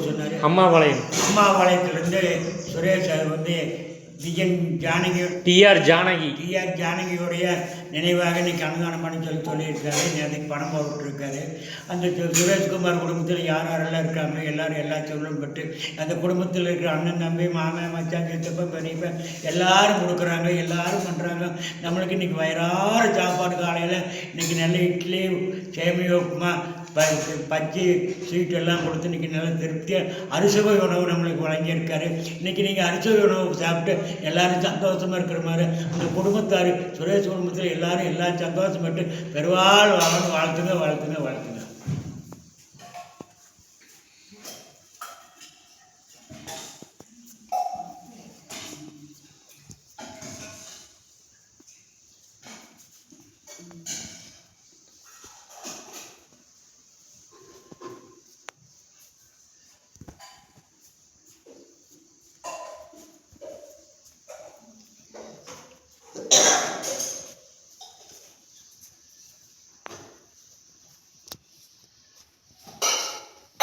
சொன்னார். அம்மாபாளையத்திலேருந்து சுரேஷ் வந்து டிஆர் ஜானகியோடைய நினைவாக இன்னைக்கு அன்னதானம் பண்ணி சொல்லியிருக்காரு. நேற்றுக்கு பணம் போட்டுருக்காரு. அந்த சுரேஷ்குமார் குடும்பத்தில் யார் யாரெல்லாம் இருக்காங்க எல்லோரும் எல்லா சொல்லும் பட்டு அந்த குடும்பத்தில் இருக்கிற அண்ணன் தம்பி மாமன் மச்சான் சித்தப்பன் பெரியப்பன் எல்லோரும் கொடுக்குறாங்க, எல்லோரும் பண்ணுறாங்க. நம்மளுக்கு இன்றைக்கி வயிறார சாப்பாடு காலையில் இன்றைக்கி நல்ல இட்லி சேமியா உப்புமா பஜ்ஜி ஸ்வீட் எல்லாம் கொடுத்து இன்றைக்கி நல்ல திருப்தியாக அறுசுவை உணவு நம்மளுக்கு வழங்கியிருக்காரு. இன்றைக்கி நீங்கள் அறுசுவை உணவு சாப்பிட்டு எல்லோரும் சந்தோஷமாக இருக்கிற மாதிரி அந்த குடும்பத்தார் சுரேஷ் குடும்பத்தில் எல்லோரும் சந்தோஷப்பட்டு பெருவாள் வாழ்த்துங்க.